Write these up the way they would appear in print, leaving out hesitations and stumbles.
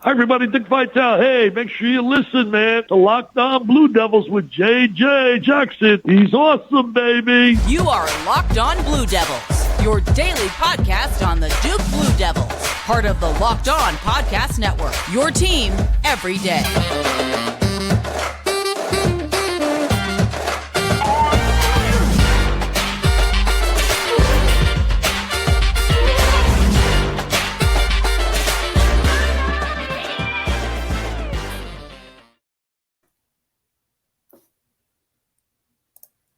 Hi, everybody. Dick Vitale. Hey, make sure you listen, man, to Locked On Blue Devils with J.J. Jackson. He's awesome, baby. You are Locked On Blue Devils, your daily podcast on the Duke Blue Devils, part of the Locked On Podcast Network, your team every day.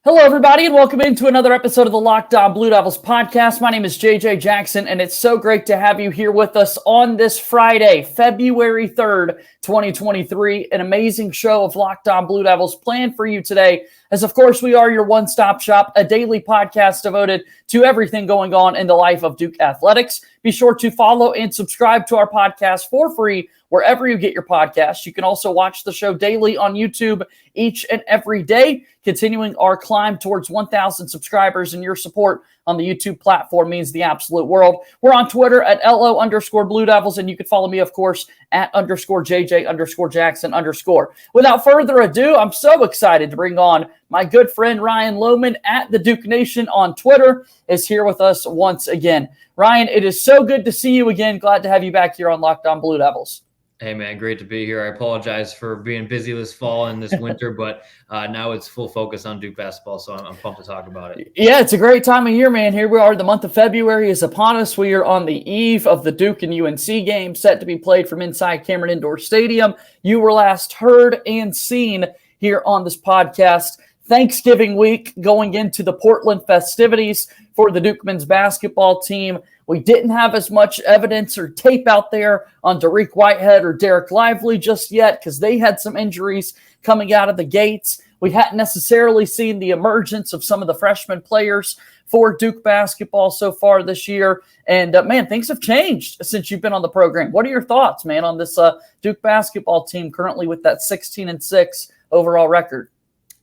Hello, everybody, and welcome into another episode of the Locked On Blue Devils podcast. My name is JJ Jackson, and it's so great to have you here with us on this Friday, February 3rd, 2023. An amazing show of Locked On Blue Devils planned for you today, as of course we are your one-stop shop, a daily podcast devoted to everything going on in the life of Duke athletics. Be sure to follow and subscribe to our podcast for free wherever you get your podcasts. You can also watch the show daily on YouTube each and every day, continuing our climb towards 1,000 subscribers, and your support on the YouTube platform means the absolute world. We're on Twitter at LO_Blue Devils, and you can follow me, of course, at _JJ_Jackson_. Without further ado, I'm so excited to bring on my good friend Ryan Lommen at the Duke Nation on Twitter is here with us once again. Ryan, it is so good to see you again. Glad to have you back here on Locked On Blue Devils. Hey, man, great to be here. I apologize for being busy this fall and this winter, but now it's full focus on Duke basketball, so I'm pumped to talk about it. Yeah, it's a great time of year, man. Here we are. The month of February is upon us. We are on the eve of the Duke and UNC game set to be played from inside Cameron Indoor Stadium. You were last heard and seen here on this podcast Thanksgiving week, going into the Portland festivities for the Duke men's basketball team. We didn't have as much evidence or tape out there on Dariq Whitehead or Dereck Lively just yet because they had some injuries coming out of the gates. We hadn't necessarily seen the emergence of some of the freshman players for Duke basketball so far this year. And, man, things have changed since you've been on the program. What are your thoughts, man, on this Duke basketball team currently with that 16-6 overall record?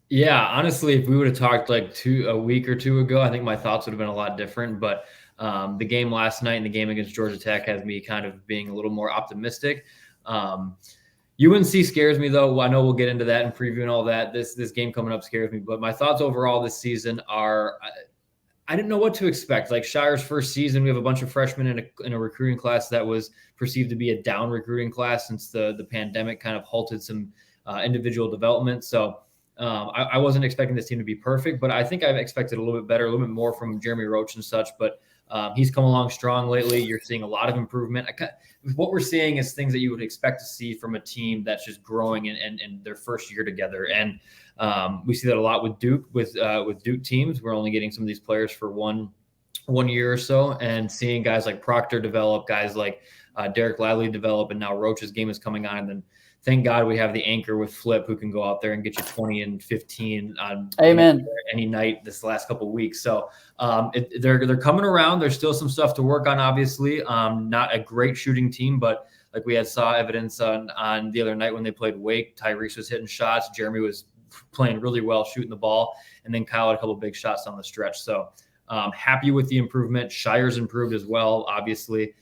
Yeah, honestly, if we would have talked like a week or two ago, I think my thoughts would have been a lot different. But the game last night and the game against Georgia Tech has me kind of being a little more optimistic. UNC scares me, though. I know we'll get into that in preview and all that. This game coming up scares me. But my thoughts overall this season are I didn't know what to expect. Like Shire's first season, we have a bunch of freshmen in a recruiting class that was perceived to be a down recruiting class since the pandemic kind of halted some individual development. So I wasn't expecting this team to be perfect, but I think I've expected a little bit better, a little bit more from Jeremy Roach and such. But he's come along strong lately. You're seeing a lot of improvement. What we're seeing is things that you would expect to see from a team that's just growing in their first year together. And we see that a lot with Duke, with Duke teams. We're only getting some of these players for one year or so, and seeing guys like Proctor develop, guys like Dereck Lively develop, and now Roach's game is coming on. And then thank God we have the anchor with Flip who can go out there and get you 20 and 15 on any night this last couple of weeks. So they're coming around. There's still some stuff to work on, obviously. Not a great shooting team, but like we saw evidence on the other night when they played Wake, Tyrese was hitting shots. Jeremy was playing really well shooting the ball. And then Kyle had a couple of big shots on the stretch. So happy with the improvement. Shire's improved as well, obviously.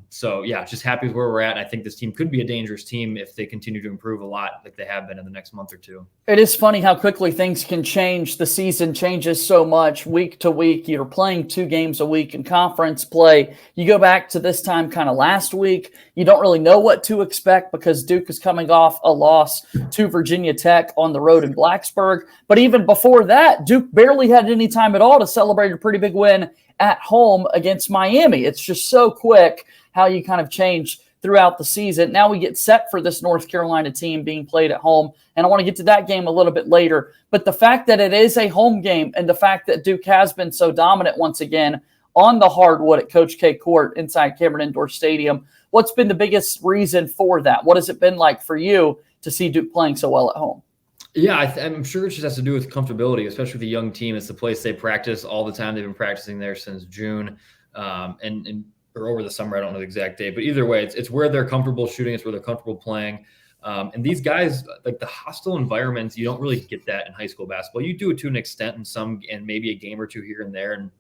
So yeah, just happy with where we're at. And I think this team could be a dangerous team if they continue to improve a lot like they have been in the next month or two. It is funny how quickly things can change. The season changes so much week to week. You're playing 2 games a week in conference play. You go back to this time kind of last week. You don't really know what to expect because Duke is coming off a loss to Virginia Tech on the road in Blacksburg. But even before that, Duke barely had any time at all to celebrate a pretty big win at home against Miami. It's just so quick how you kind of change throughout the season. Now we get set for this North Carolina team being played at home, and I want to get to that game a little bit later. But the fact that it is a home game and the fact that Duke has been so dominant once again on the hardwood at Coach K Court inside Cameron Indoor Stadium, what's been the biggest reason for that? What has it been like for you to see Duke playing so well at home? Yeah, I'm sure it just has to do with comfortability, especially with a young team. It's the place they practice all the time. They've been practicing there since June or over the summer. I don't know the exact date, but either way, it's where they're comfortable shooting. It's where they're comfortable playing. And these guys, like the hostile environments, you don't really get that in high school basketball. You do it to an extent and maybe a game or two here and there. And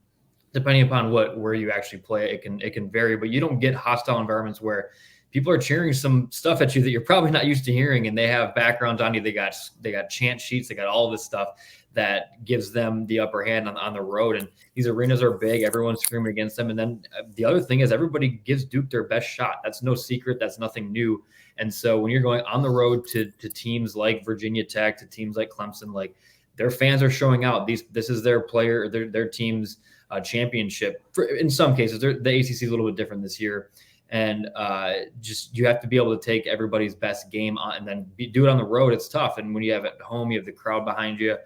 depending upon where you actually play, it can vary, but you don't get hostile environments where people are cheering some stuff at you that you're probably not used to hearing, and they have backgrounds on you. They got chant sheets. They got all this stuff that gives them the upper hand on the road. And these arenas are big. Everyone's screaming against them. And then the other thing is everybody gives Duke their best shot. That's no secret. That's nothing new. And so when you're going on the road to teams like Virginia Tech, to teams like Clemson, like their fans are showing out. This is their player, their team's championship. In some cases, the ACC is a little bit different this year. And just you have to be able to take everybody's best game on and then do it on the road. It's tough. And when you have it at home, you have the crowd behind you.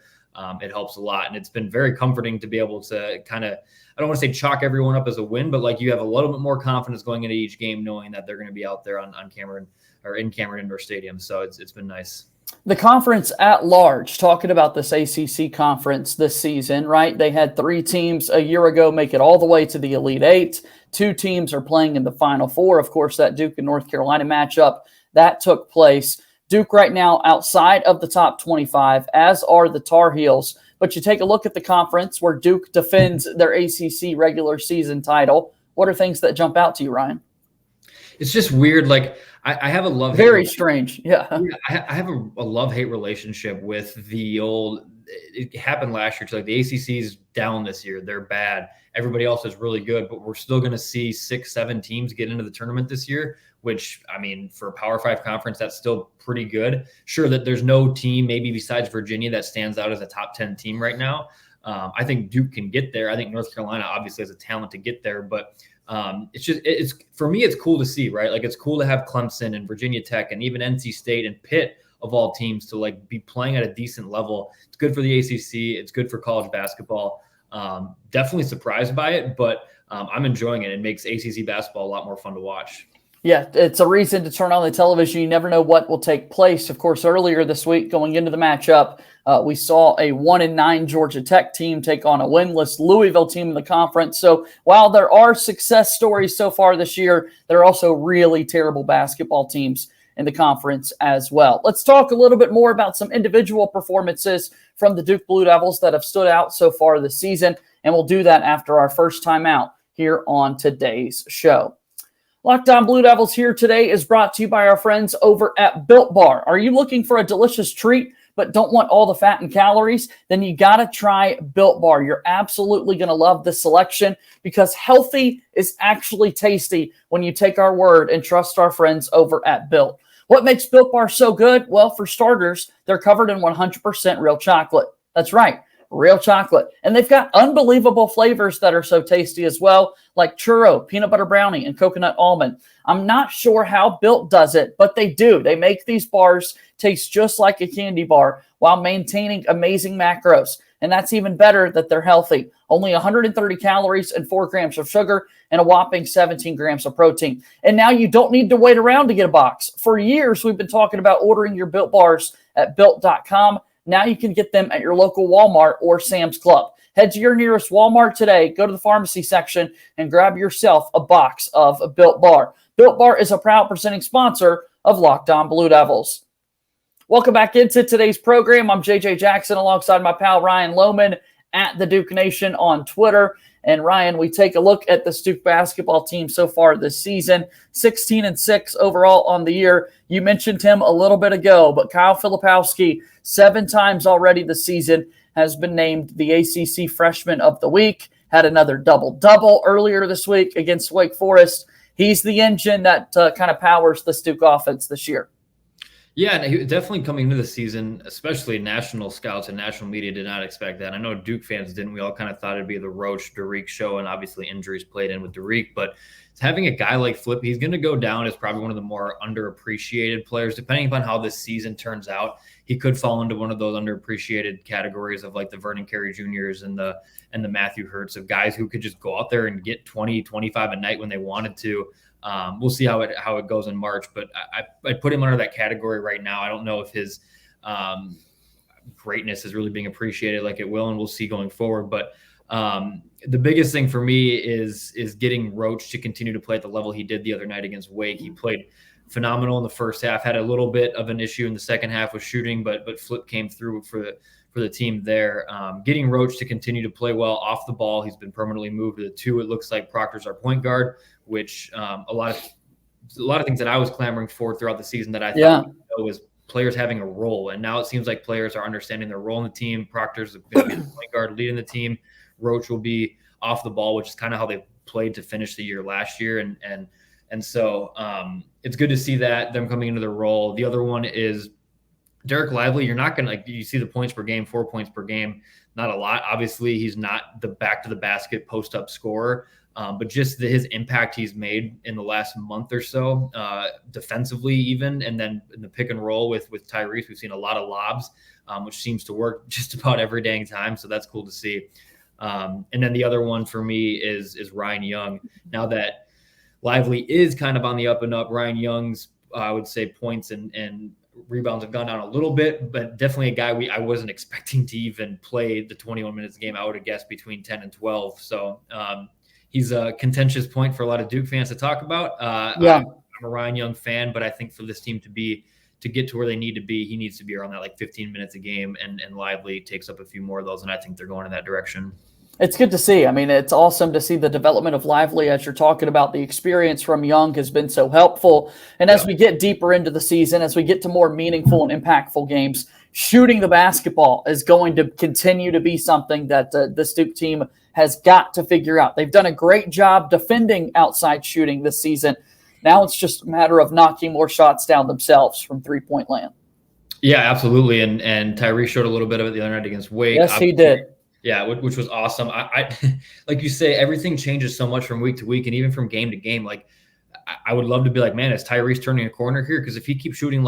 It helps a lot. And it's been very comforting to be able to kind of, I don't want to say chalk everyone up as a win, but like you have a little bit more confidence going into each game, knowing that they're going to be out there on Cameron or in Cameron Indoor Stadium. So it's been nice. The conference at large, talking about this ACC conference this season, right? They had 3 teams a year ago make it all the way to the Elite Eight. 2 teams are playing in the Final Four. Of course, that Duke and North Carolina matchup, that took place. Duke right now outside of the top 25, as are the Tar Heels. But you take a look at the conference where Duke defends their ACC regular season title. What are things that jump out to you, Ryan? It's just weird. Like I have a love. Very strange. Yeah. I have a love-hate relationship with the old. It happened last year. Like the ACC's down this year. They're bad. Everybody else is really good, but we're still going to see 6-7 teams get into the tournament this year, which, I mean, for a Power 5 conference, that's still pretty good. Sure that there's no team, maybe besides Virginia, that stands out as a top 10 team right now. I think Duke can get there. I think North Carolina obviously has a talent to get there, but it's for me, it's cool to see, right? Like it's cool to have Clemson and Virginia Tech and even NC State and Pitt of all teams to like be playing at a decent level. It's good for the ACC. It's good for college basketball. Definitely surprised by it, but I'm enjoying it. It makes ACC basketball a lot more fun to watch. Yeah, it's a reason to turn on the television. You never know what will take place. Of course, earlier this week, going into the matchup, we saw a 1-9 Georgia Tech team take on a winless Louisville team in the conference. So while there are success stories so far this year, there are also really terrible basketball teams in the conference as well. Let's talk a little bit more about some individual performances from the Duke Blue Devils that have stood out so far this season, and we'll do that after our first time out here on today's show. Locked On Blue Devils here today is brought to you by our friends over at Built Bar. Are you looking for a delicious treat but don't want all the fat and calories? Then you got to try Built Bar. You're absolutely going to love this selection because healthy is actually tasty when you take our word and trust our friends over at Built. What makes Built Bar so good? Well, for starters, they're covered in 100% real chocolate. That's right. Real chocolate. And they've got unbelievable flavors that are so tasty as well, like churro, peanut butter brownie, and coconut almond. I'm not sure how Built does it, but they do. They make these bars taste just like a candy bar while maintaining amazing macros. And that's even better that they're healthy. Only 130 calories and 4 grams of sugar and a whopping 17 grams of protein. And now you don't need to wait around to get a box. For years, we've been talking about ordering your Built bars at Built.com. Now you can get them at your local Walmart or Sam's Club. Head to your nearest Walmart today, go to the pharmacy section, and grab yourself a box of a Built Bar. Built Bar is a proud presenting sponsor of Locked On Blue Devils. Welcome back into today's program. I'm JJ Jackson alongside my pal Ryan Lohman at the Duke Nation on Twitter. And Ryan, we take a look at this Duke basketball team so far this season, 16-6 overall on the year. You mentioned him a little bit ago, but Kyle Filipowski, 7 times already this season, has been named the ACC Freshman of the Week, had another double-double earlier this week against Wake Forest. He's the engine that kind of powers this Duke offense this year. Yeah, and definitely coming into the season, especially national scouts and national media did not expect that. I know Duke fans didn't. We all kind of thought it'd be the Roach Dariq show, and obviously injuries played in with Dariq. But having a guy like Flip, he's going to go down as probably one of the more underappreciated players. Depending upon how this season turns out, he could fall into one of those underappreciated categories of like the Vernon Carey Juniors and the Matthew Hurts, of guys who could just go out there and get 20, 25 a night when they wanted to. We'll see how it goes in March, but I put him under that category right now. I don't know if his greatness is really being appreciated like it will, and we'll see going forward. But the biggest thing for me is getting Roach to continue to play at the level he did the other night against Wake. He played phenomenal in the first half, had a little bit of an issue in the second half with shooting, but Flip came through for the team there. Getting Roach to continue to play well off the ball. He's been permanently moved to the 2. It looks like Proctor's our point guard, which a lot of a lot of things that I was clamoring for throughout the season that I thought was players having a role. And now it seems like players are understanding their role in the team. Proctor's going to be the point guard leading the team. Roach will be off the ball, which is kind of how they played to finish the year last year. And so it's good to see that them coming into their role. The other one is Dereck Lively. You're not going to, you see the points per game, 4 points per game, not a lot. Obviously, he's not the back to the basket post up scorer, but just his impact he's made in the last month or so, defensively even, and then in the pick and roll with Tyrese, we've seen a lot of lobs, which seems to work just about every dang time. So that's cool to see. And then the other one for me is Ryan Young. Now that Lively is kind of on the up and up, Ryan Young's, I would say, points and rebounds have gone down a little bit, but definitely a guy I wasn't expecting to even play the 21 minutes game. I would have guessed between 10 and 12. So he's a contentious point for a lot of Duke fans to talk about. I'm a Ryan Young fan, but I think for this team to get to where they need to be, he needs to be around that like 15 minutes a game, and Lively takes up a few more of those, and I think they're going in that direction. It's good to see. I mean, it's awesome to see the development of Lively as you're talking about. The experience from Young has been so helpful. And as we get deeper into the season, as we get to more meaningful and impactful games, shooting the basketball is going to continue to be something that this Duke team has got to figure out. They've done a great job defending outside shooting this season. Now it's just a matter of knocking more shots down themselves from three-point land. Yeah, absolutely. And Tyrese showed a little bit of it the other night against Wake. Yes, he did. Yeah, which was awesome. I like you say, everything changes so much from week to week and even from game to game. Like, I would love to be like, man, is Tyrese turning a corner here? Because if he keeps shooting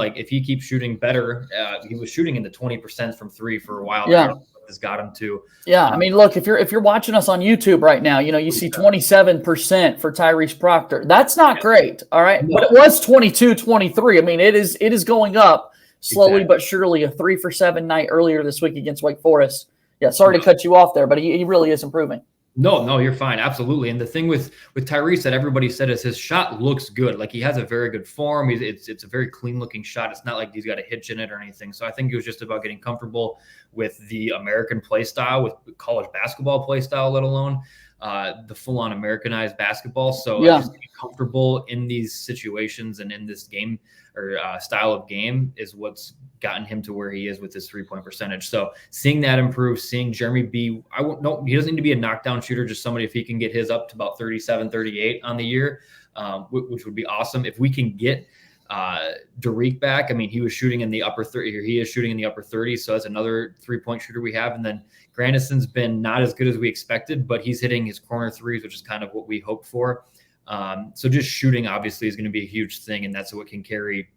better, he was shooting in the 20% from three for a while. Yeah. This got him to. Yeah, I mean, look, if you're watching us on YouTube right now, you see 27% for Tyrese Proctor. That's not great, all right? No. But it was 22-23. I mean, it is going up slowly but surely. A 3 for 7 night earlier this week against Wake Forest. Yeah, sorry to cut you off there, but he really is improving. No, you're fine. Absolutely. And the thing with Tyrese that everybody said is his shot looks good. Like, he has a very good form. It's a very clean looking shot. It's not like he's got a hitch in it or anything. So I think it was just about getting comfortable with the American play style, with college basketball play style, let alone the full on Americanized basketball. So just getting comfortable in these situations and in this game or style of game is what's gotten him to where he is with his 3-point percentage. So seeing that improve, seeing Jeremy B, he doesn't need to be a knockdown shooter, just somebody, if he can get his up to about 37, 38 on the year, which would be awesome. If we can get Dariq back, I mean, he was shooting in the upper 30, or he is shooting in the upper 30s. So that's another 3-point shooter we have. And then Grandison's been not as good as we expected, but he's hitting his corner threes, which is kind of what we hoped for. So just shooting obviously is going to be a huge thing, and that's what can carry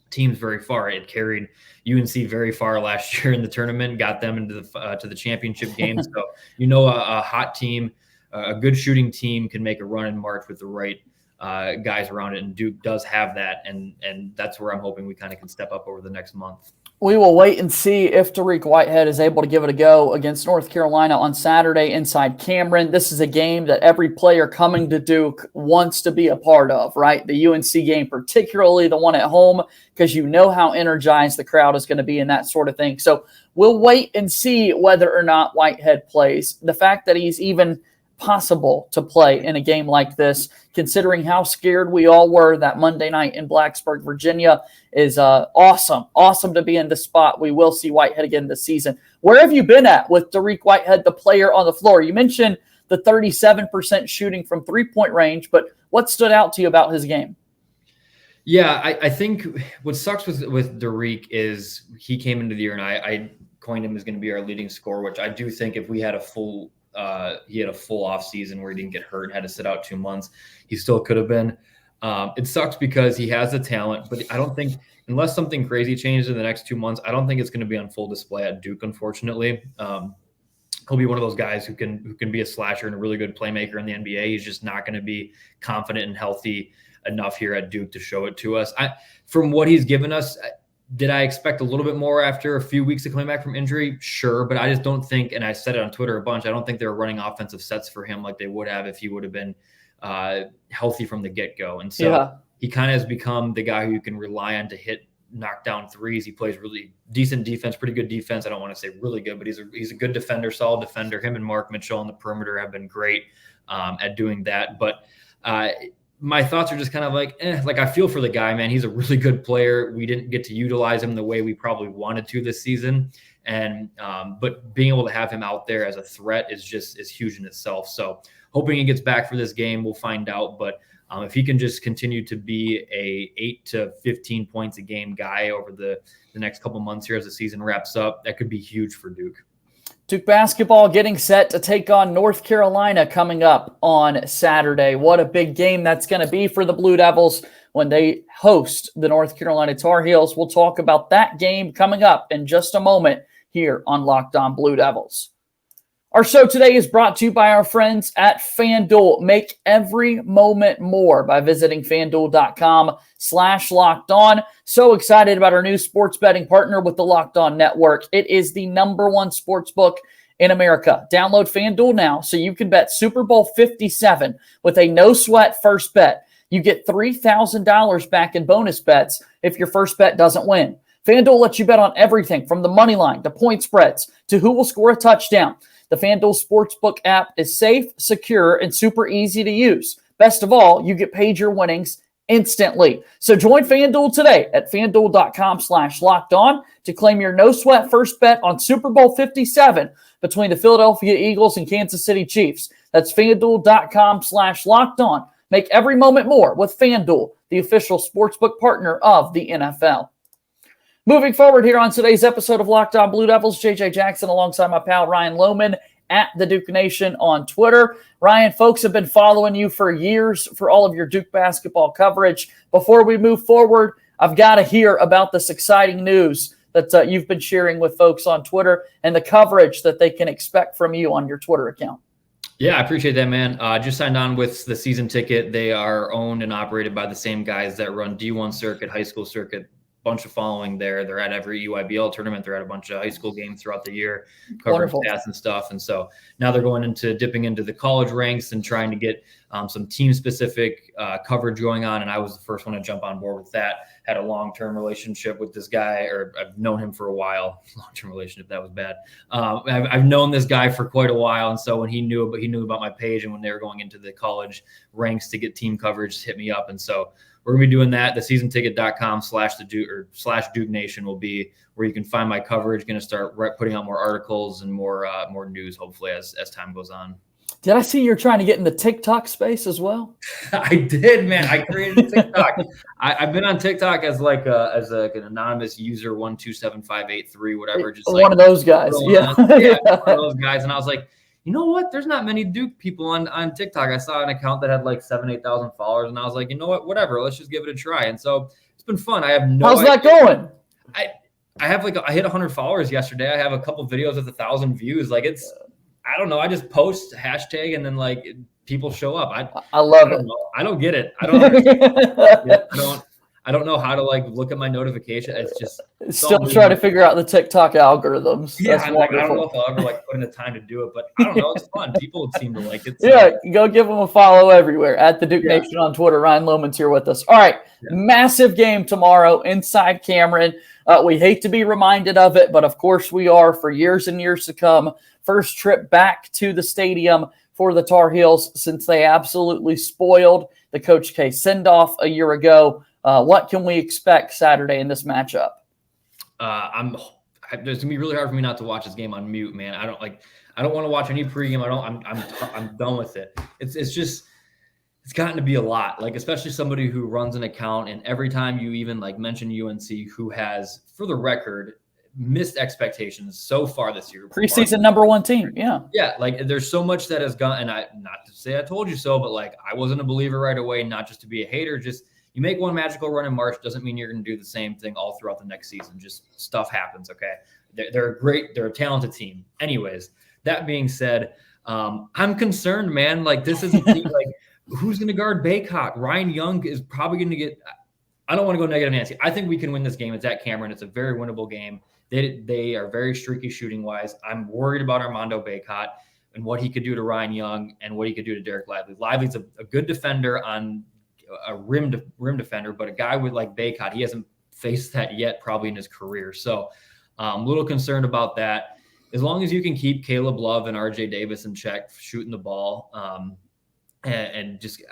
teams very far. It carried UNC very far last year in the tournament, got them into to the championship game. So a hot team, a good shooting team can make a run in March with the right guys around it, and Duke does have that, and that's where I'm hoping we kind of can step up over the next month. We will wait and see if Dariq Whitehead is able to give it a go against North Carolina on Saturday inside Cameron. This is a game that every player coming to Duke wants to be a part of, right? The UNC game, particularly the one at home, because you know how energized the crowd is going to be in that sort of thing. So we'll wait and see whether or not Whitehead plays. The fact that he's even possible to play in a game like this, considering how scared we all were that Monday night in Blacksburg, Virginia, is awesome. Awesome to be in the spot. We will see Whitehead again this season. Where have you been at with Dariq Whitehead, the player on the floor? You mentioned the 37% shooting from three-point range, but what stood out to you about his game? Yeah, I think what sucks with Dariq is he came into the year, and I coined him as going to be our leading scorer, which I do think if we had he had a full off season where he didn't get hurt and had to sit out 2 months, he still could have been. It sucks because he has the talent, but I don't think, unless something crazy changes in the next 2 months, I don't think it's going to be on full display at Duke, unfortunately. He'll be one of those guys who can be a slasher and a really good playmaker in the NBA. He's just not going to be confident and healthy enough here at Duke to show it to us. From what he's given us, did I expect a little bit more after a few weeks of coming back from injury? Sure, but I just don't think, and I said it on Twitter a bunch, I don't think they were running offensive sets for him like they would have if he would have been healthy from the get-go. And so he kind of has become the guy who you can rely on to hit knockdown threes. He plays really decent defense, pretty good defense. I don't want to say really good, but he's a good defender, solid defender. Him and Mark Mitchell on the perimeter have been great at doing that. But my thoughts are just kind of like I feel for the guy, man. He's a really good player. We didn't get to utilize him the way we probably wanted to this season. And, but being able to have him out there as a threat is huge in itself. So hoping he gets back for this game, we'll find out. But if he can just continue to be a 8 to 15 points a game guy over the next couple months here as the season wraps up, that could be huge for Duke. Duke basketball getting set to take on North Carolina coming up on Saturday. What a big game that's going to be for the Blue Devils when they host the North Carolina Tar Heels. We'll talk about that game coming up in just a moment here on Locked On Blue Devils. Our show today is brought to you by our friends at FanDuel. Make every moment more by visiting FanDuel.com/lockedon. So excited about our new sports betting partner with the Locked On Network. It is the #1 sports book in America. Download FanDuel now so you can bet Super Bowl 57 with a no-sweat first bet. You get $3,000 back in bonus bets if your first bet doesn't win. FanDuel lets you bet on everything from the money line to point spreads to who will score a touchdown. The FanDuel Sportsbook app is safe, secure, and super easy to use. Best of all, you get paid your winnings instantly. So join FanDuel today at FanDuel.com/lockedon to claim your no-sweat first bet on Super Bowl 57 between the Philadelphia Eagles and Kansas City Chiefs. That's FanDuel.com/lockedon. Make every moment more with FanDuel, the official sportsbook partner of the NFL. Moving forward here on today's episode of Locked On Blue Devils, JJ Jackson alongside my pal Ryan Lommen at the Duke Nation on Twitter. Ryan, folks have been following you for years for all of your Duke basketball coverage. Before we move forward, I've got to hear about this exciting news that you've been sharing with folks on Twitter and the coverage that they can expect from you on your Twitter account. Yeah, I appreciate that, man. Just signed on with the season ticket. They are owned and operated by the same guys that run D1 circuit, high school circuit. Bunch of following there. They're at every EYBL tournament. They're at a bunch of high school games throughout the year, covering stats and stuff. And so now they're dipping into the college ranks and trying to get some team specific coverage going on. And I was the first one to jump on board with that. Had a long-term relationship with this guy, or I've known him for a while. Long-term relationship, that was bad. I've known this guy for quite a while. And so when he knew about my page and when they were going into the college ranks to get team coverage, hit me up. And so we're going to be doing that. The seasonticket.com/Duke Nation will be where you can find my coverage. Going to start putting out more articles and more news, hopefully, as time goes on. Did I see you're trying to get in the TikTok space as well? I did, man. I created TikTok. I've been on TikTok as an anonymous user 127583, whatever. Just one of those guys. Yeah. One of those guys. And I was like, you know what? There's not many Duke people on TikTok. I saw an account that had like 7,000-8,000 followers, and I was like, you know what? Whatever. Let's just give it a try. And so it's been fun. I have no. How's idea. that going? I have I hit 100 followers yesterday. I have a couple videos with 1,000 views. Like I don't know. I just post hashtag and then people show up. I love it. I don't get it. I don't know how to look at my notification. It's just still trying to figure out the TikTok algorithms. Yeah, I don't know if I'll ever put in the time to do it, but I don't know. It's fun. People seem to like it. So. Yeah, go give them a follow everywhere at the Duke Nation on Twitter. Ryan Lohman's here with us. All right, massive game tomorrow inside Cameron. We hate to be reminded of it, but of course we are for years and years to come. First trip back to the stadium for the Tar Heels since they absolutely spoiled the Coach K send-off a year ago. What can we expect Saturday in this matchup? It's gonna be really hard for me not to watch this game on mute, man. I don't want to watch any pregame. I'm done with it. It's gotten to be a lot. Especially somebody who runs an account, and every time you even mention UNC, who has, for the record, missed expectations so far this year. Preseason #1 team, yeah. Yeah, there's so much that has gone, and not to say I told you so, but I wasn't a believer right away, not just to be a hater, just. You make one magical run in March doesn't mean you're going to do the same thing all throughout the next season. Just stuff happens, okay? They're a talented team. Anyways, that being said, I'm concerned, man. This is a team, who's going to guard Baycott? Ryan Young is probably going to get – I don't want to go negative Nancy. I think we can win this game. It's at Cameron. It's a very winnable game. They are very streaky shooting-wise. I'm worried about Armando Baycott and what he could do to Ryan Young and what he could do to Dereck Lively. Lively's a good defender on – a rim defender, but a guy with Baycott, he hasn't faced that yet probably in his career. So I'm a little concerned about that. As long as you can keep Caleb Love and RJ Davis in check shooting the ball, and just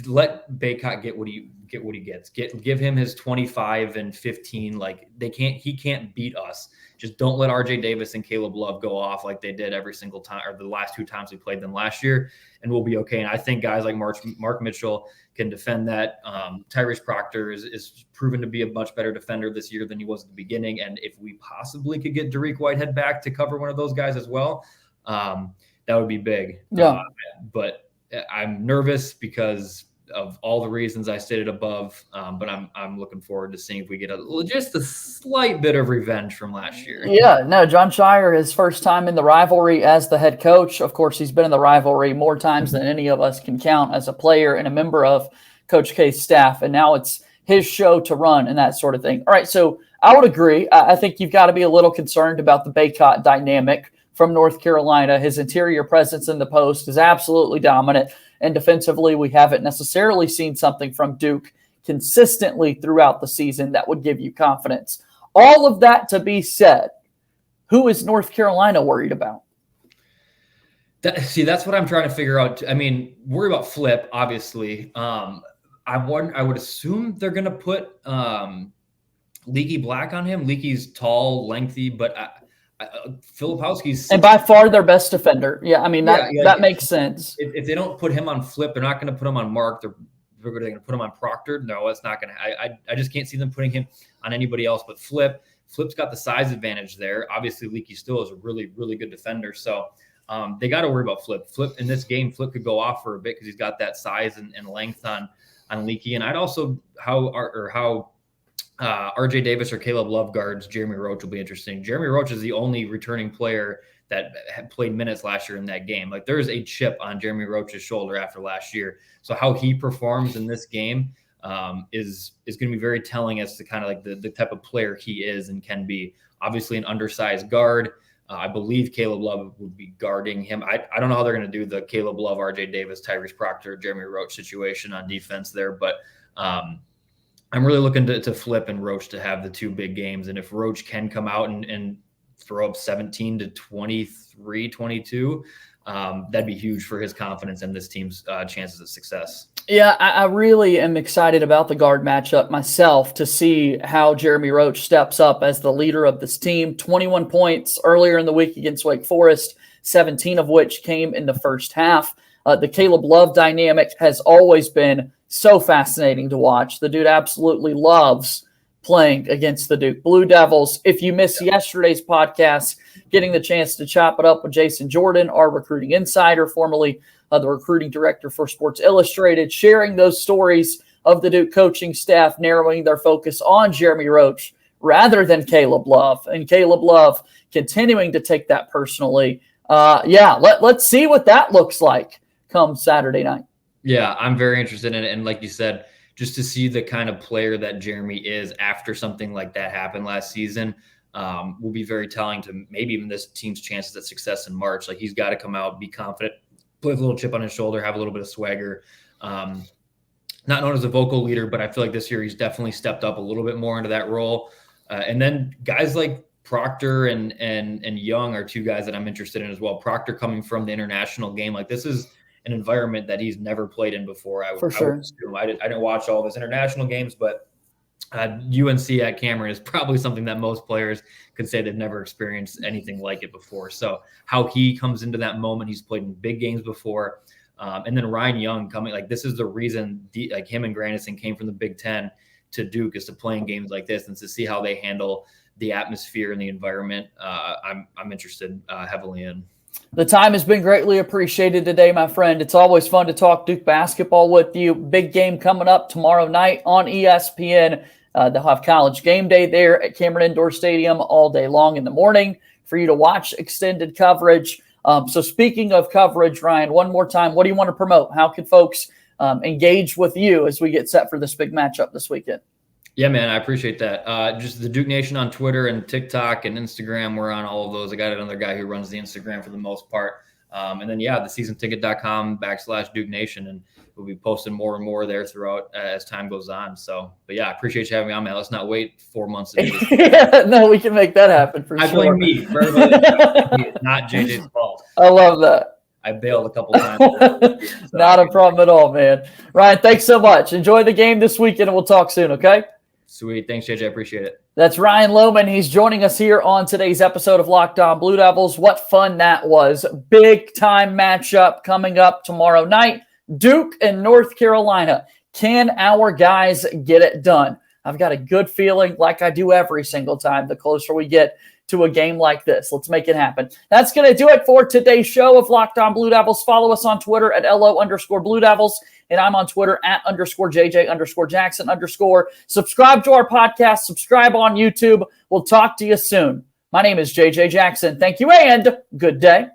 let Bacot get what he gets. Give him his 25 and 15. Like he can't beat us. Just don't let RJ Davis and Caleb Love go off like they did every single time, or the last 2 times we played them last year, and we'll be okay. And I think guys like Mark Mitchell can defend that. Tyrese Proctor is proven to be a much better defender this year than he was at the beginning. And if we possibly could get Dariq Whitehead back to cover one of those guys as well, that would be big. Yeah. But I'm nervous because of all the reasons I stated above, but I'm looking forward to seeing if we get just a slight bit of revenge from last year. Yeah, no, John Shire, his first time in the rivalry as the head coach. Of course, he's been in the rivalry more times than any of us can count as a player and a member of Coach K's staff, and now it's his show to run and that sort of thing. All right, so I would agree. I think you've got to be a little concerned about the Bacot dynamic from North Carolina. His interior presence in the post is absolutely dominant. And defensively, we haven't necessarily seen something from Duke consistently throughout the season that would give you confidence. All of that to be said, who is North Carolina worried about? That's what I'm trying to figure out. I mean, worry about Flip, obviously. I would assume they're going to put Leaky Black on him. Leaky's tall, lengthy, but Filipowski's and by far their best defender. Yeah, I mean that makes sense. If they don't put him on Flip, they're not going to put him on Mark. They're going to put him on Proctor. No, it's not going to. I just can't see them putting him on anybody else but Flip. Flip's got the size advantage there. Obviously, Leaky still is a really, really good defender. So they got to worry about Flip. Flip in this game, Flip could go off for a bit because he's got that size and length on Leaky. And I'd also how RJ Davis or Caleb Love guards Jeremy Roach will be interesting. Jeremy Roach is the only returning player that had played minutes last year in that game. Like there's a chip on Jeremy Roach's shoulder after last year. So how he performs in this game is going to be very telling as to kind of like the type of player he is and can be. Obviously an undersized guard. I believe Caleb Love would be guarding him. I don't know how they're going to do the Caleb Love, RJ Davis, Tyrese Proctor, Jeremy Roach situation on defense there, but I'm really looking to Flip and Roach to have the 2 big games. And if Roach can come out and throw up 17 to 23, 22, that'd be huge for his confidence and this team's chances of success. Yeah, I really am excited about the guard matchup myself to see how Jeremy Roach steps up as the leader of this team. 21 points earlier in the week against Wake Forest, 17 of which came in the first half. The Caleb Love dynamic has always been so fascinating to watch. The dude absolutely loves playing against the Duke Blue Devils. If you missed yesterday's podcast, getting the chance to chop it up with Jason Jordan, our recruiting insider, formerly the recruiting director for Sports Illustrated, sharing those stories of the Duke coaching staff, narrowing their focus on Jeremy Roach rather than Caleb Love, and Caleb Love continuing to take that personally. Let's see what that looks like come Saturday night. Yeah, I'm very interested in it. And like you said, just to see the kind of player that Jeremy is after something like that happened last season will be very telling to maybe even this team's chances at success in March. Like he's got to come out, be confident, play with a little chip on his shoulder, have a little bit of swagger. Not known as a vocal leader, but I feel like this year he's definitely stepped up a little bit more into that role. And then guys like Proctor and Young are 2 guys that I'm interested in as well. Proctor coming from the international game, like this is an environment that he's never played in before. I didn't watch all of his international games, but UNC at Cameron is probably something that most players could say they've never experienced anything like it before. So how he comes into that moment, he's played in big games before. And then Ryan Young coming, like this is the reason like him and Granison came from the Big Ten to Duke, is to play in games like this and to see how they handle the atmosphere and the environment. I'm interested heavily in. The time has been greatly appreciated today, my friend. It's always fun to talk Duke basketball with you. Big game coming up tomorrow night on ESPN. They'll have College Game Day there at Cameron Indoor Stadium all day long in the morning for you to watch extended coverage. So speaking of coverage, Ryan, one more time, what do you want to promote? How can folks engage with you as we get set for this big matchup this weekend? Yeah, man, I appreciate that. Just the Duke Nation on Twitter and TikTok and Instagram. We're on all of those. I got another guy who runs the Instagram for the most part. And then, the seasonticket.com/Duke Nation. And we'll be posting more and more there throughout as time goes on. So, but yeah, I appreciate you having me on, man. Let's not wait 4 months to do this. Yeah, no, we can make that happen for sure. I blame me. It's not JJ's fault. I love that. I bailed a couple times. Not a problem at all, man. Ryan, thanks so much. Enjoy the game this weekend, and we'll talk soon, okay? Sweet. Thanks, JJ. I appreciate it. That's Ryan Lohman. He's joining us here on today's episode of Locked On Blue Devils. What fun that was. Big time matchup coming up tomorrow night. Duke and North Carolina. Can our guys get it done? I've got a good feeling, like I do every single time, the closer we get to a game like this. Let's make it happen. That's going to do it for today's show of Locked On Blue Devils. Follow us on Twitter at LO_Blue Devils. And I'm on Twitter at _JJ_Jackson_. Subscribe to our podcast. Subscribe on YouTube. We'll talk to you soon. My name is JJ Jackson. Thank you and good day.